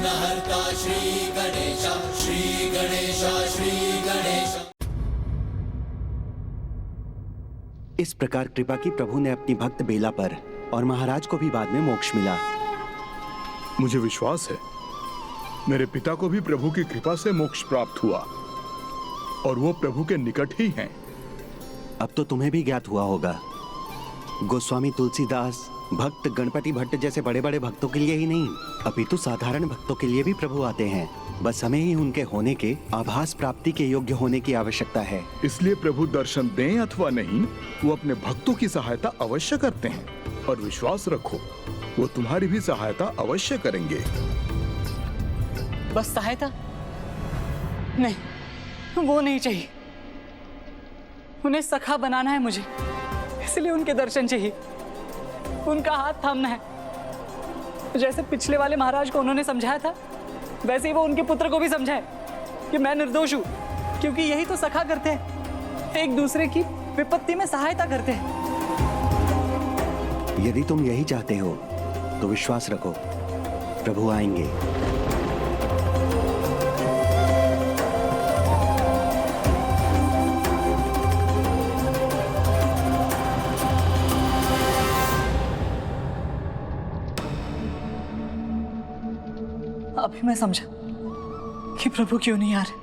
विघ्नहर्ता श्री गणेश, श्री गणेश, श्री गणेश। इस प्रकार कृपा की प्रभु ने अपनी भक्त बेला पर और महाराज को भी बाद में मोक्ष मिला। मुझे विश्वास है मेरे पिता को भी प्रभु की कृपा से मोक्ष प्राप्त हुआ और वो प्रभु के निकट ही हैं। अब तो तुम्हें भी ज्ञात हुआ होगा, गोस्वामी तुलसीदास भक्त गणपति भट्ट जैसे बड़े बड़े भक्तों के लिए ही नहीं अपितु साधारण भक्तों के लिए भी प्रभु आते हैं। बस हमें ही उनके होने के आभास प्राप्ति के योग्य होने की आवश्यकता है। इसलिए प्रभु दर्शन दें अथवा नहीं, वो अपने भक्तों की सहायता अवश्य करते हैं और विश्वास रखो वो तुम्हारी भी सहायता अवश्य करेंगे। बस सहायता नहीं, वो नहीं चाहिए। उन्हें सखा बनाना है मुझे, इसलिए उनके दर्शन चाहिए, उनका हाथ थामना है। जैसे पिछले वाले महाराज को उन्होंने समझाया था, वैसे ही वो उनके पुत्र को भी समझाए कि मैं निर्दोष हूं, क्योंकि यही तो सखा करते हैं, एक दूसरे की विपत्ति में सहायता करते हैं। यदि तुम यही चाहते हो तो विश्वास रखो प्रभु आएंगे। अभी मैं समझा कि प्रभु क्यों नहीं आ रहे।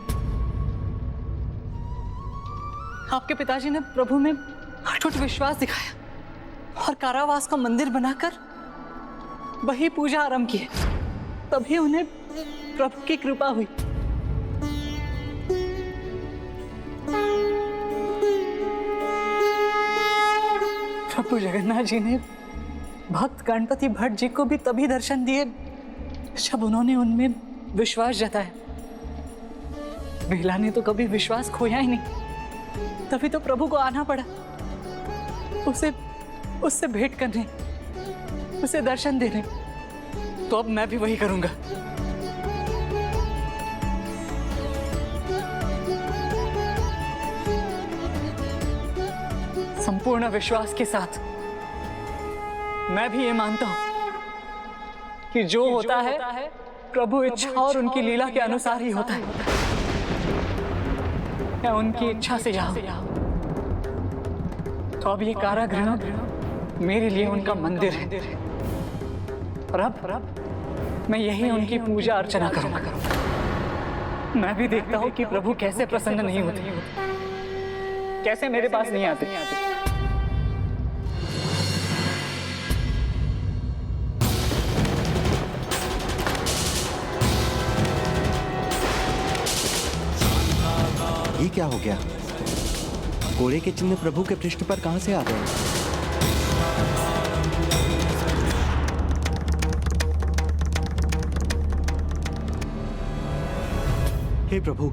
आपके पिताजी ने प्रभु में अटूट विश्वास दिखाया और कारावास का मंदिर बनाकर वही पूजा आरंभ की, तभी उन्हें प्रभु की कृपा हुई। प्रभु जगन्नाथ जी ने भक्त गणपति भट्ट जी को भी तभी दर्शन दिए जब उन्होंने उनमें विश्वास जताया। बेला ने तो कभी विश्वास खोया ही नहीं, तभी तो प्रभु को आना पड़ा उससे भेंट करने, उसे दर्शन देने। तो अब मैं भी वही करूंगा। संपूर्ण विश्वास के साथ मैं भी ये मानता हूं कि जो होता है प्रभु इच्छा और उनकी लीला के अनुसार ही होता है। मैं उनकी इच्छा से यहाँ, तो अब ये कारागृह मेरे लिए उनका मंदिर है और अब मैं यही उनकी पूजा अर्चना करूंगा। मैं भी देखता हूँ कि प्रभु कैसे प्रसन्न नहीं होते, कैसे मेरे पास नहीं आते। ये क्या हो गया? घोड़े के चिन्ह प्रभु के पृष्ठ पर कहां से आ गए? हे प्रभु,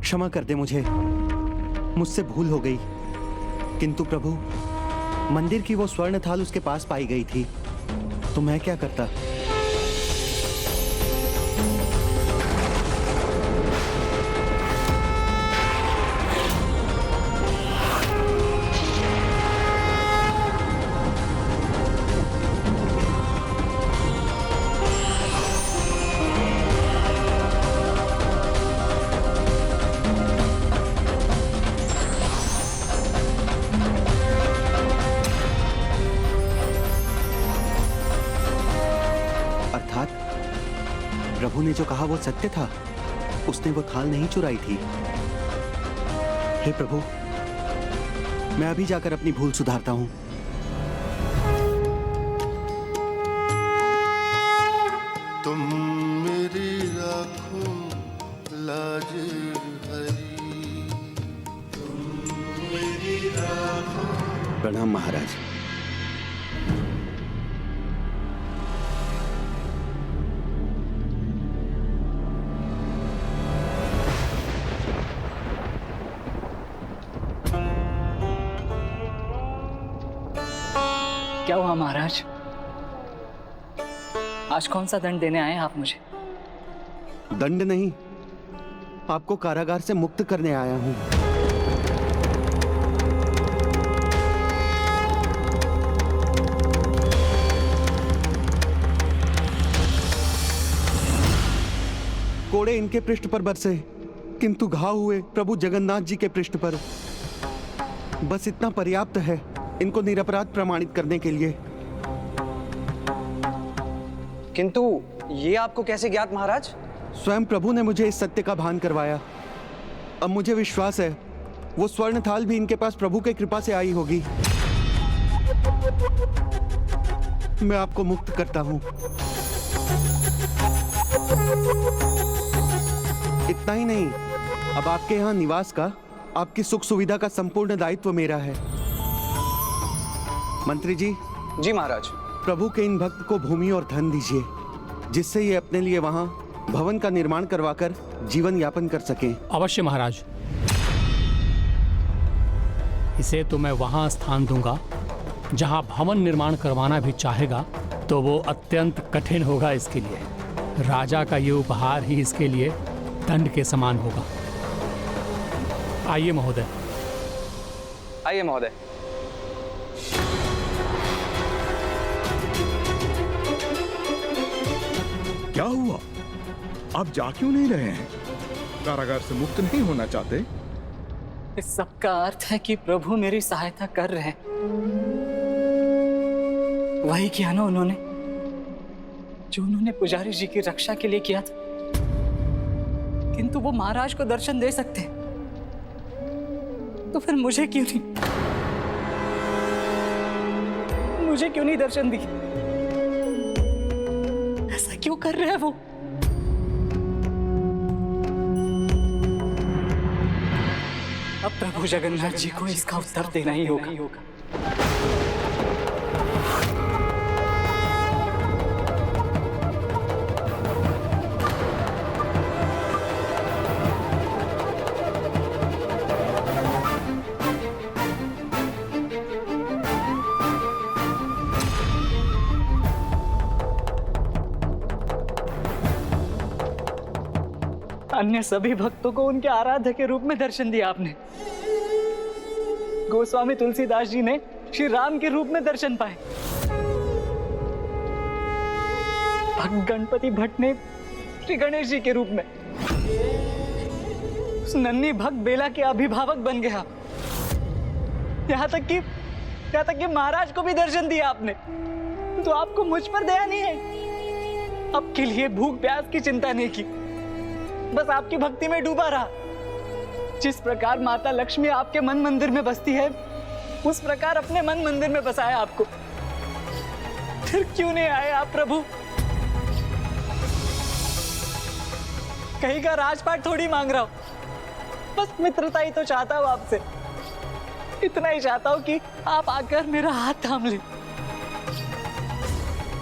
क्षमा कर दे मुझसे भूल हो गई। किंतु प्रभु, मंदिर की वो स्वर्ण थाल उसके पास पाई गई थी, तो मैं क्या करता? प्रभु ने जो कहा वो सत्य था, उसने वो थाल नहीं चुराई थी। हे प्रभु, मैं अभी जाकर अपनी भूल सुधारता हूं। तुम मेरी राखो लाज हरी, तुम मेरी राखो। प्रणाम महाराज। क्या हुआ महाराज? आज कौन सा दंड देने आए हैं आप मुझे? दंड नहीं, आपको कारागार से मुक्त करने आया हूं। कोड़े इनके पृष्ठ पर बरसे, किंतु घाव हुए प्रभु जगन्नाथ जी के पृष्ठ पर। बस इतना पर्याप्त है इनको निरपराध प्रमाणित करने के लिए। किंतु ये आपको कैसे ज्ञात महाराज? स्वयं प्रभु ने मुझे इस सत्य का भान करवाया। अब मुझे विश्वास है वो स्वर्ण थाल भी इनके पास प्रभु की कृपा से आई होगी। मैं आपको मुक्त करता हूं। इतना ही नहीं, अब आपके यहाँ निवास का, आपकी सुख सुविधा का संपूर्ण दायित्व मेरा है। मंत्री जी। जी महाराज। प्रभु के इन भक्त को भूमि और धन दीजिए, जिससे ये अपने लिए वहां भवन का निर्माण करवाकर जीवन यापन कर सके। अवश्य महाराज, इसे तो मैं वहां स्थान दूंगा जहां भवन निर्माण करवाना भी चाहेगा तो वो अत्यंत कठिन होगा इसके लिए। राजा का ये उपहार ही इसके लिए दंड के समान होगा। आइए महोदय। आइए महोदय। क्या हुआ? आप जा क्यों नहीं रहे हैं? कारागार से मुक्त नहीं होना चाहते? इस सब का अर्थ है कि प्रभु मेरी सहायता कर रहे हैं। वही किया ना उन्होंने जो उन्होंने पुजारी जी की रक्षा के लिए किया था। किंतु वो महाराज को दर्शन दे सकते, तो फिर मुझे क्यों नहीं? मुझे क्यों नहीं दर्शन दी? ऐसा क्यों कर रहे हैं वो? अब प्रभु जगन्नाथ जी को इसका उत्तर देना ही होगा। अन्य सभी भक्तों को उनके आराध्य के रूप में दर्शन दिया आपने। गोस्वामी तुलसीदास जी ने श्री राम के रूप में दर्शन पाए। भक्त गणपति भट्ट ने श्री गणेश जी के रूप में। उस नन्ही भक्त बेला के अभिभावक बन गया। यहाँ तक कि महाराज को भी दर्शन दिया आपने। तो आपको मुझ पर दया नहीं है? अब के लिए भूख प्यास की चिंता नहीं की, बस आपकी भक्ति में डूबा रहा। जिस प्रकार माता लक्ष्मी आपके मन मंदिर में बसती है, उस प्रकार अपने मन मंदिर में बसाया आपको। फिर क्यों नहीं आए आप प्रभु? कहीं का राजपाट थोड़ी मांग रहा हूं, बस मित्रता ही तो चाहता हूं आपसे। इतना ही चाहता हूं कि आप आकर मेरा हाथ थाम ले।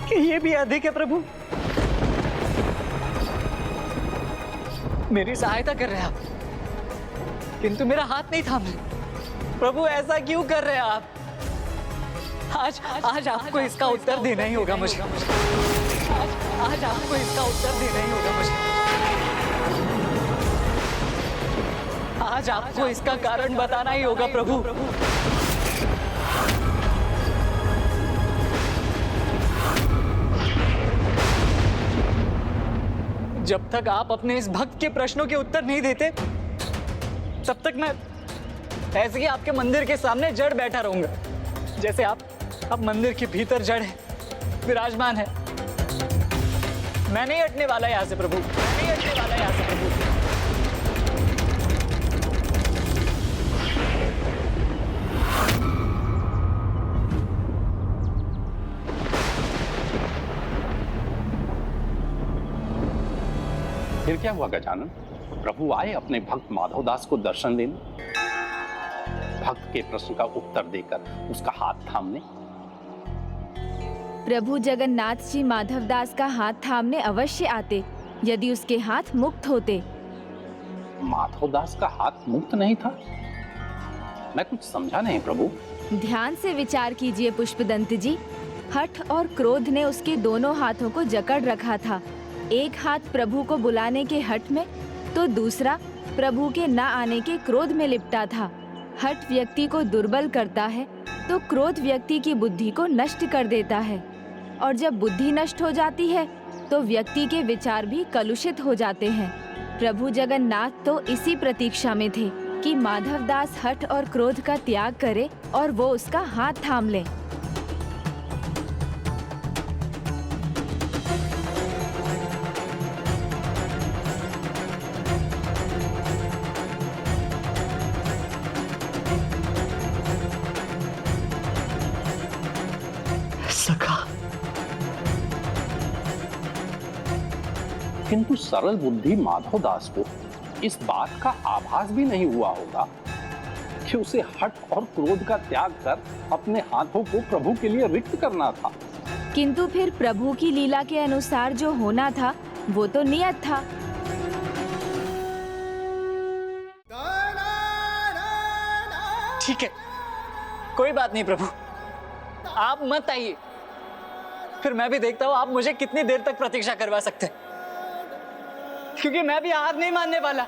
कि ये भी अधिक है प्रभु। मेरी सहायता कर रहे हैं आप, किंतु मेरा हाथ नहीं थाम रहे। प्रभु ऐसा क्यों कर रहे हैं आप? आज आपको इसका उत्तर देना ही होगा मुझे। आज आपको इसका उत्तर देना ही होगा मुझे। आज आपको इसका कारण बताना ही होगा प्रभु। जब तक आप अपने इस भक्त के प्रश्नों के उत्तर नहीं देते, तब तक मैं ऐसे ही आपके मंदिर के सामने जड़ बैठा रहूंगा, जैसे आप मंदिर के भीतर जड़ है, विराजमान है। मैं नहीं हटने वाला यहाँ से प्रभु, मैं नहीं हटने वाला यहाँ से प्रभु। फिर क्या हुआ गजानन? प्रभु आए अपने भक्त माधवदास को दर्शन देने, भक्त के प्रश्न का उत्तर देकर उसका हाथ थामने। प्रभु जगन्नाथ जी माधवदास का हाथ थामने अवश्य आते, यदि उसके हाथ मुक्त होते। माधवदास का हाथ मुक्त नहीं था? मैं कुछ समझा नहीं प्रभु। ध्यान से विचार कीजिए पुष्पदंत जी। हठ और क्रोध ने उसके दोनों हाथों को जकड़ रखा था। एक हाथ प्रभु को बुलाने के हठ में, तो दूसरा प्रभु के न आने के क्रोध में लिपटा था। हठ व्यक्ति को दुर्बल करता है, तो क्रोध व्यक्ति की बुद्धि को नष्ट कर देता है। और जब बुद्धि नष्ट हो जाती है, तो व्यक्ति के विचार भी कलुषित हो जाते हैं। प्रभु जगन्नाथ तो इसी प्रतीक्षा में थे कि माधवदास हठ और क्रोध का त्याग करे और वो उसका हाथ थाम ले। सखा, किंतु सरल बुद्धि माधवदास को इस बात का आभास भी नहीं हुआ होगा कि उसे हठ और क्रोध का त्याग कर अपने हाथों को प्रभु के लिए रिक्त करना था। किंतु फिर प्रभु की लीला के अनुसार जो होना था वो तो नियत था। ठीक है, कोई बात नहीं प्रभु, आप मत आइए। फिर मैं भी देखता हूं आप मुझे कितनी देर तक प्रतीक्षा करवा सकते हैं, क्योंकि मैं भी हार नहीं मानने वाला।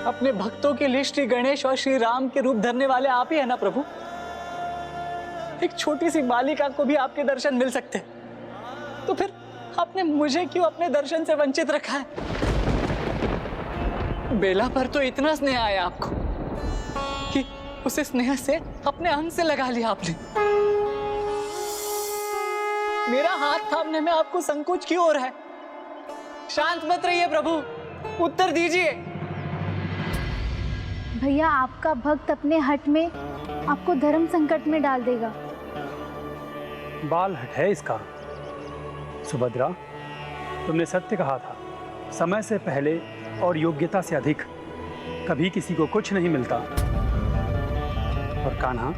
अपने भक्तों के लिए श्री गणेश और श्री राम के रूप धरने वाले आप ही है ना प्रभु। एक छोटी सी बालिका को भी आपके दर्शन मिल सकते, तो फिर आपने मुझे क्यों अपने दर्शन से वंचित रखा है? बेला पर तो इतना स्नेह आया आपको कि उसे स्नेह से अपने अंग से लगा लिया आपने। मेरा हाथ थामने में आपको संकोच क्यों हो रहा है? शांत मत रहिए प्रभु, उत्तर दीजिए। भैया, आपका भक्त अपने हठ में आपको धर्म संकट में डाल देगा। बाल हट है इसका। सुभद्रा, तुमने सत्य कहा था, समय से पहले और योग्यता से अधिक कभी किसी को कुछ नहीं मिलता। और कान्हा,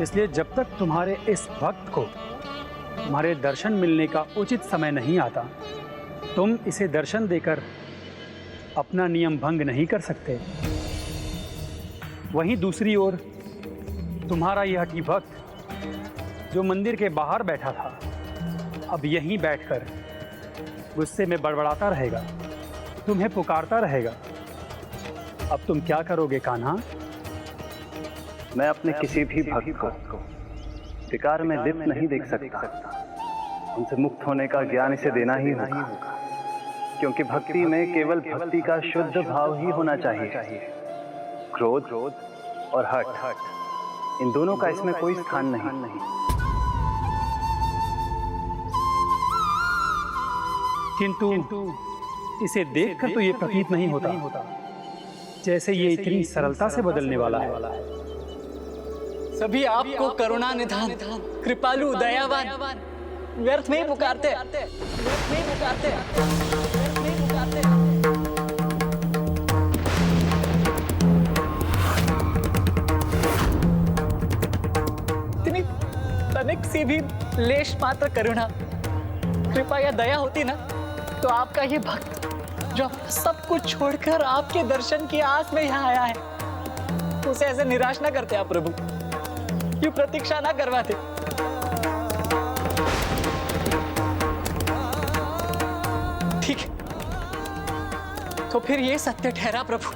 इसलिए जब तक तुम्हारे इस भक्त को तुम्हारे दर्शन मिलने का उचित समय नहीं आता, तुम इसे दर्शन देकर अपना नियम भंग नहीं कर सकते। वहीं दूसरी ओर तुम्हारा यह हठी भक्त जो मंदिर के बाहर बैठा था, अब यहीं बैठकर गुस्से में बड़बड़ाता रहेगा, तुम्हें पुकारता रहेगा। अब तुम क्या करोगे कान्हा? मैं अपने किसी भी भक्त को विकार में लिप्त नहीं देख सकता। उनसे मुक्त होने का ज्ञान इसे देना ही होगा, क्योंकि भक्ति में केवल भक्ति का शुद्ध भाव ही होना चाहिए। क्रोध और हठ, इन दोनों का इसमें कोई स्थान नहीं। किंतु इसे देखकर तो ये प्रतीत नहीं होता जैसे ये इतनी सरलता से बदलने वाला है। सभी आपको करुणा निधान, कृपालु, दयावान व्यर्थ में ही पुकारते, व्यर्थ में ही पुकारते, व्यर्थ में ही पुकारते। इतनी तनिक सी भी लेश मात्र करुणा, कृपा या दया होती ना, तो आपका ये भक्त जो सब कुछ छोड़कर आपके दर्शन की आस में यहाँ आया है, उसे ऐसे निराश ना करते आप प्रभु, क्यों प्रतीक्षा ना करवाते। ठीक है, तो फिर ये सत्य ठहरा प्रभु,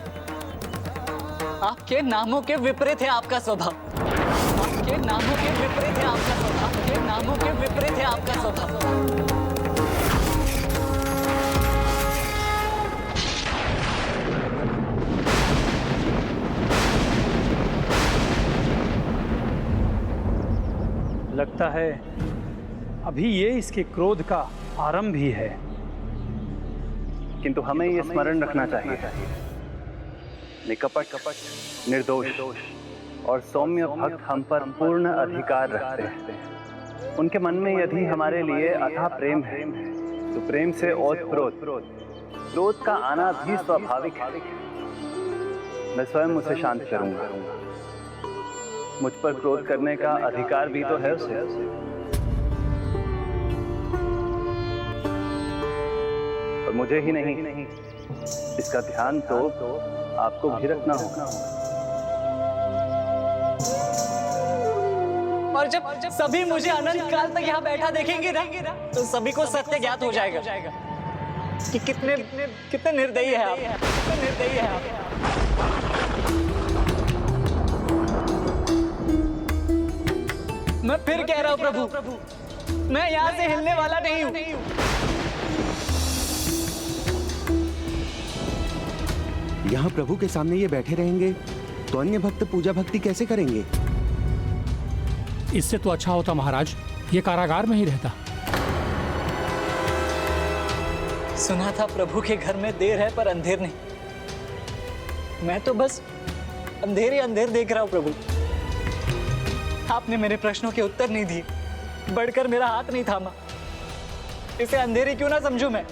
आपके नामों के विपरीत है आपका स्वभाव, आपके नामों के विपरीत है आपका स्वभाव, आपके नामों के विपरीत है आपका स्वभाव। लगता है अभी ये इसके क्रोध का आरंभ ही है। किंतु हमें ये स्मरण रखना चाहिए, निकपट, निर्दोष और सौम्य भक्त हम पर पूर्ण अधिकार रखते हैं। उनके मन में यदि हमारे लिए अथाह प्रेम है, तो प्रेम से ओतप्रोत क्रोध का आना भी स्वाभाविक है। मैं स्वयं उसे शांत करूंगा। मुझ पर क्रोध करने का अधिकार भी तो है उसे। और मुझे ही नहीं, इसका ध्यान तो आपको भी रखना होगा। और जब सभी मुझे अनंत काल तक यहाँ बैठा देखेंगे ना, तो सभी को सत्य ज्ञात हो जाएगा। कि कितने कितने निर्दयी है आप, कितने निर्दयी है आप। मैं फिर कह रहा हूँ प्रभु, मैं यहाँ से हिलने वाला नहीं हूँ। यहाँ प्रभु के सामने ये बैठे रहेंगे तो अन्य भक्त पूजा भक्ति कैसे करेंगे? इससे तो अच्छा होता महाराज ये कारागार में ही रहता। सुना था प्रभु के घर में देर है पर अंधेर नहीं। मैं तो बस अंधेर ही अंधेर देख रहा हूँ प्रभु। आपने मेरे प्रश्नों के उत्तर नहीं दिए, बढ़कर मेरा हाथ नहीं थामा। इसे अंधेरी क्यों ना समझूं मैं?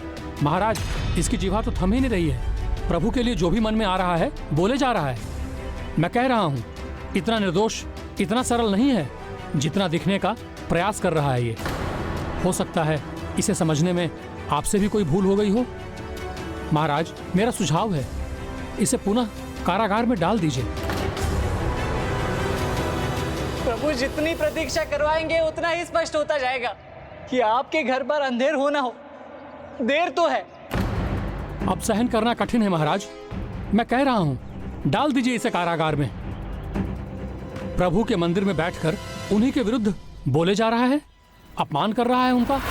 महाराज इसकी जीवा तो थम ही नहीं रही है। प्रभु के लिए जो भी मन में आ रहा है बोले जा रहा है। मैं कह रहा हूँ इतना निर्दोष, इतना सरल नहीं है जितना दिखने का प्रयास कर रहा है ये। हो सकता है इसे समझने में आपसे भी कोई भूल हो गई हो। महाराज मेरा सुझाव है इसे पुनः कारागार में डाल दीजिए। प्रभु जितनी प्रतीक्षा करवाएंगे उतना ही स्पष्ट होता जाएगा कि आपके घर पर अंधेर हो ना हो, देर तो है। अब सहन करना कठिन है महाराज। मैं कह रहा हूं डाल दीजिए इसे कारागार में। प्रभु के मंदिर में बैठकर उन्हीं के विरुद्ध बोले जा रहा है, अपमान कर रहा है उनका।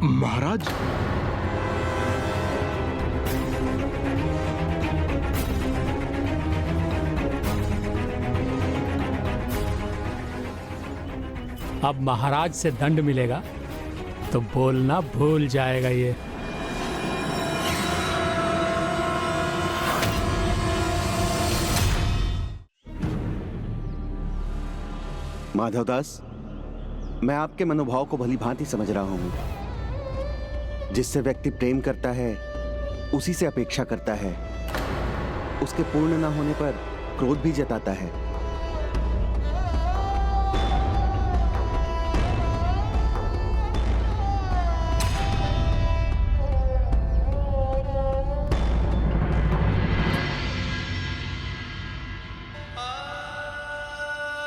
महाराज अब महाराज से दंड मिलेगा तो बोलना भूल जाएगा ये। माधवदास, मैं आपके मनोभाव को भली भांति समझ रहा हूं। जिससे व्यक्ति प्रेम करता है उसी से अपेक्षा करता है, उसके पूर्ण न होने पर क्रोध भी जताता है।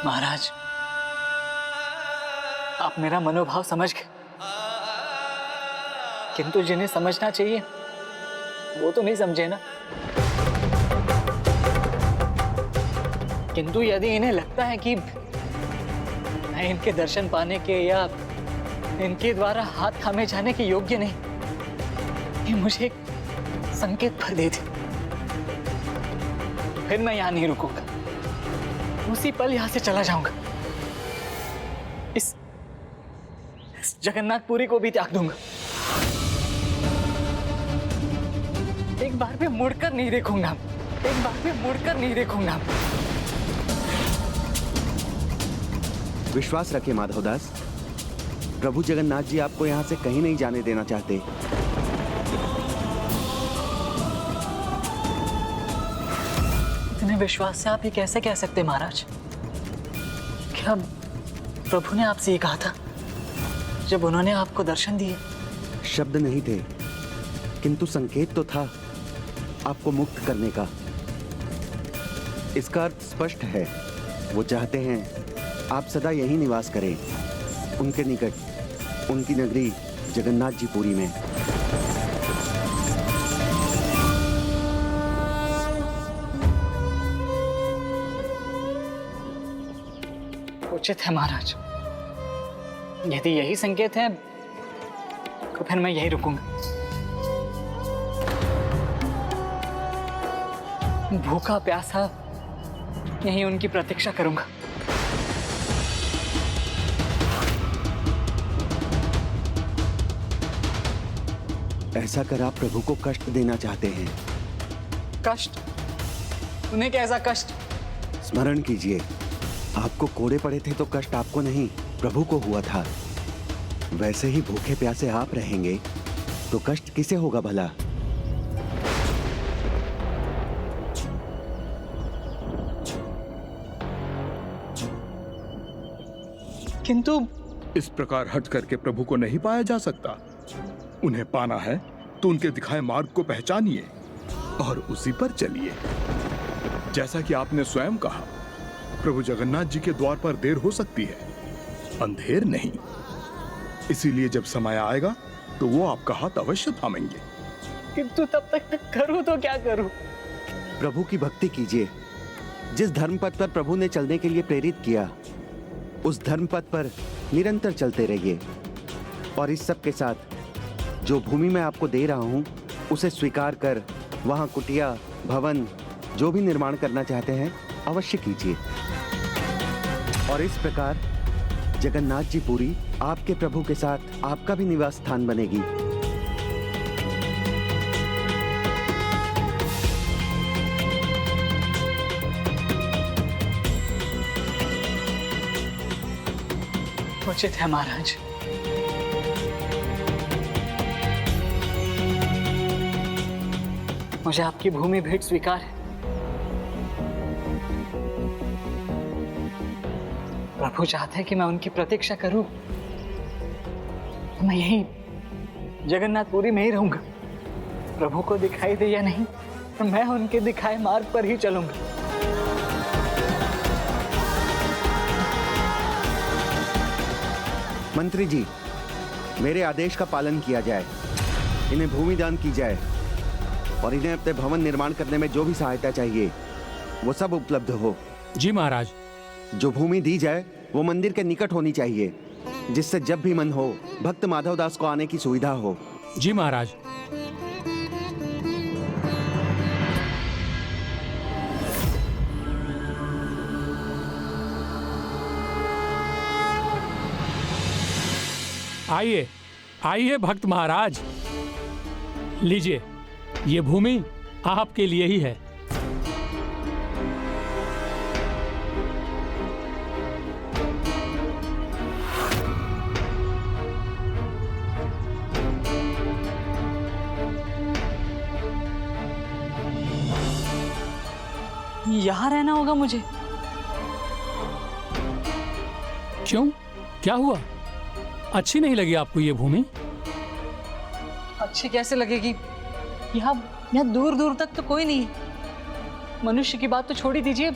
महाराज आप मेरा मनोभाव समझ गए, किंतु जिन्हें समझना चाहिए वो तो नहीं समझे ना। किंतु यदि इन्हें लगता है कि मैं इनके दर्शन पाने के या इनके द्वारा हाथ थामे जाने के योग्य नहीं, ये मुझे एक संकेत भर दे दे, फिर मैं यहां नहीं रुकूंगा। उसी पल यहां से चला जाऊंगा। इस जगन्नाथपुरी को भी त्याग दूंगा। एक बार भी मुड़कर नहीं देखूंगा, एक बार भी मुड़कर नहीं देखूंगा। विश्वास रखिए माधवदास, प्रभु जगन्नाथ जी आपको यहां से कहीं नहीं जाने देना चाहते। इतने विश्वास से आप ये कैसे कह सकते महाराज? क्या प्रभु ने आपसे ये कहा था जब उन्होंने आपको दर्शन दिए? शब्द नहीं थे, किंतु संकेत तो था आपको मुक्त करने का। इसका अर्थ स्पष्ट है, वो चाहते हैं आप सदा यहीं निवास करें, उनके निकट, उनकी नगरी जगन्नाथ जी पुरी में। उचित है महाराज, यदि यही संकेत है तो फिर मैं यही रुकूंगा। भूखा प्यासा यहीं उनकी प्रतीक्षा करूंगा। ऐसा कर आप प्रभु को कष्ट देना चाहते हैं। कष्ट? उन्हें कैसा कष्ट? स्मरण कीजिए, आपको कोड़े पड़े थे तो कष्ट आपको नहीं प्रभु को हुआ था। वैसे ही भूखे प्यासे आप रहेंगे तो कष्ट किसे होगा भला? किंतु इस प्रकार हट करके प्रभु को नहीं पाया जा सकता। उन्हें पाना है तो उनके दिखाए मार्ग को पहचानिए और उसी पर चलिए। जैसा कि आपने स्वयं कहा, प्रभु जगन्नाथ जी के द्वार पर देर हो सकती है, अंधेर नहीं। इसीलिए जब समय आएगा तो वो आपका हाथ अवश्य थामेंगे। किंतु तब तक मैं करूं तो क्या करूं? प्रभु की भक्ति कीजिए। जिस धर्म पथ पर प्रभु ने चलने के लिए प्रेरित किया, उस धर्म पथ पर निरंतर चलते रहिए। और इस सब के साथ जो भूमि मैं आपको दे रहा हूं, उसे स्वीकार कर वहां कुटिया, भवन जो भी निर्माण करना चाहते हैं अवश्य कीजिए। और इस प्रकार जगन्नाथ जी पुरी आपके प्रभु के साथ आपका भी निवास स्थान बनेगी। उचित है महाराज। मुझे आपकी भूमि भेंट स्वीकार है। प्रभु चाहते हैं कि मैं उनकी प्रतीक्षा करूं, मैं यहीं जगन्नाथपुरी में ही रहूंगा। प्रभु को दिखाई दे या नहीं, मैं उनके दिखाए मार्ग पर ही चलूंगा। मंत्री जी, मेरे आदेश का पालन किया जाए। इन्हें भूमि दान की जाए और इन्हें अपने भवन निर्माण करने में जो भी सहायता चाहिए वो सब उपलब्ध हो। जी महाराज। जो भूमि दी जाए वो मंदिर के निकट होनी चाहिए, जिससे जब भी मन हो भक्त माधवदास को आने की सुविधा हो। जी महाराज। आइए आइए भक्त महाराज, लीजिए, ये भूमि आपके लिए ही है। यहां रहना होगा मुझे। क्यों, क्या हुआ? अच्छी नहीं लगी आपको ये भूमि? अच्छी कैसे लगेगी? यहाँ दूर दूर तक तो कोई नहीं है। मनुष्य की बात तो छोड़ ही दीजिए,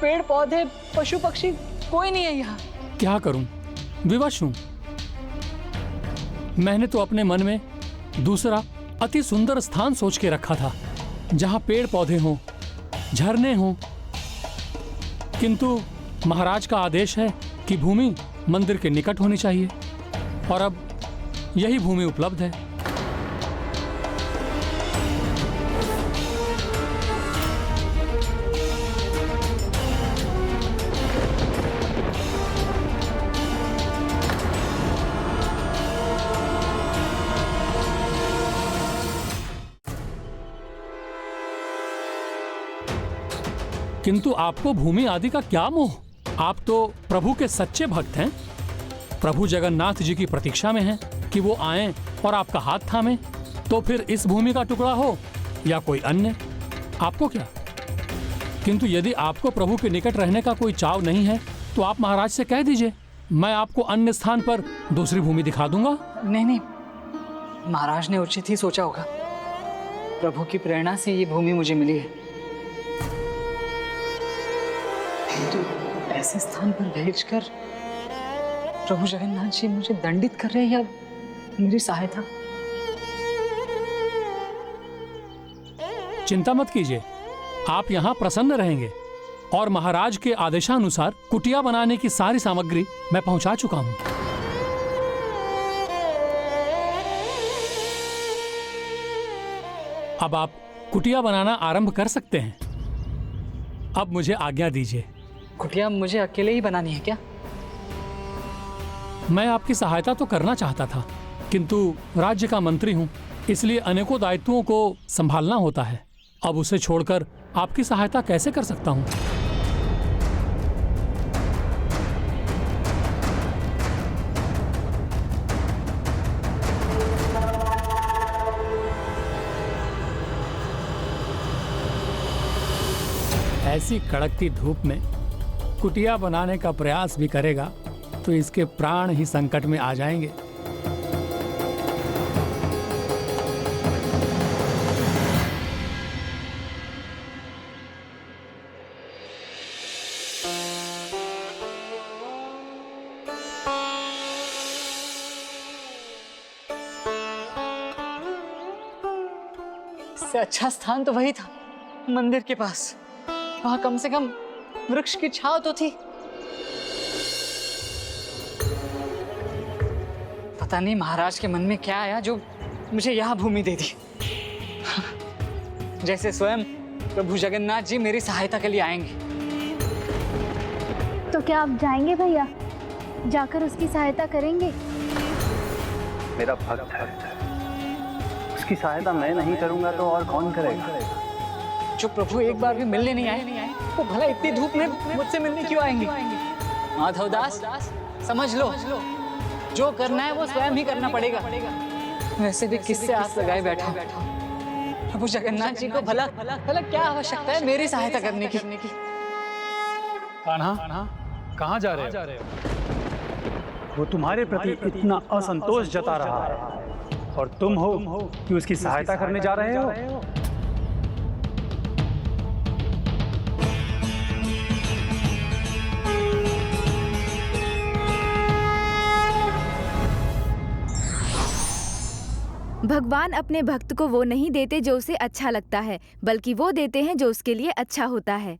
पेड़ पौधे पशु पक्षी कोई नहीं है यहाँ। क्या करूं, विवश हूं। मैंने तो अपने मन में दूसरा अति सुंदर स्थान सोच के रखा था, जहां पेड़ पौधे हों, झरने हों। किंतु महाराज का आदेश है कि भूमि मंदिर के निकट होनी चाहिए, और अब यही भूमि उपलब्ध है। किंतु आपको भूमि आदि का क्या मोह? आप तो प्रभु के सच्चे भक्त हैं। प्रभु जगन्नाथ जी की प्रतीक्षा में हैं कि वो आएं और आपका हाथ थामें। तो फिर इस भूमि का टुकड़ा हो या कोई अन्य, आपको क्या? किंतु यदि आपको प्रभु के निकट रहने का कोई चाव नहीं है तो आप महाराज से कह दीजिए, मैं आपको अन्य स्थान पर दूसरी भूमि दिखा दूंगा। नहीं नहीं, महाराज ने उचित ही सोचा होगा। प्रभु की प्रेरणा से ये भूमि मुझे मिली है। तो ऐसे स्थान पर भेजकर प्रभु जगन्नाथ जी मुझे दंडित कर रहे हैं या मेरी सहायता? चिंता मत कीजिए, आप यहाँ प्रसन्न रहेंगे। और महाराज के आदेशानुसार कुटिया बनाने की सारी सामग्री मैं पहुंचा चुका हूं। अब आप कुटिया बनाना आरंभ कर सकते हैं। अब मुझे आज्ञा दीजिए। कुटिया मुझे अकेले ही बनानी है क्या? मैं आपकी सहायता तो करना चाहता था, किंतु राज्य का मंत्री हूं, इसलिए अनेकों दायित्वों को संभालना होता है। अब उसे छोड़कर आपकी सहायता कैसे कर सकता हूं? ऐसी कड़कती धूप में कुटिया बनाने का प्रयास भी करेगा तो इसके प्राण ही संकट में आ जाएंगे। इससे अच्छा स्थान तो वही था, मंदिर के पास। वहां कम से कम वृक्ष की छांव तो थी। पता नहीं महाराज के मन में क्या आया जो मुझे यहाँ भूमि दे दी। जैसे स्वयं प्रभु जगन्नाथ जी मेरी सहायता के लिए आएंगे। तो क्या आप जाएंगे भैया? जाकर उसकी सहायता करेंगे? मेरा भक्त है, उसकी सहायता मैं नहीं करूंगा तो और कौन करेगा? जो प्रभु एक बार भी मिलने नहीं आए, वो भला इतनी धूप में मुझसे मिलने क्यों आएंगे? माधवदास, समझ लो, जो करना है वो स्वयं ही करना पड़ेगा। वैसे भी किससे आस लगाए बैठा हूं? प्रभु जगन्नाथ जी को भला क्या आवश्यकता है मेरी सहायता करने की? कान्हा, कहाँ जा रहे हो? वो तुम्हारे प्रति इतना असंतोष जता रहा है और तुम हो कि उसकी सहायता करने जा रहे हो। भगवान अपने भक्त को वो नहीं देते जो उसे अच्छा लगता है, बल्कि वो देते हैं जो उसके लिए अच्छा होता है।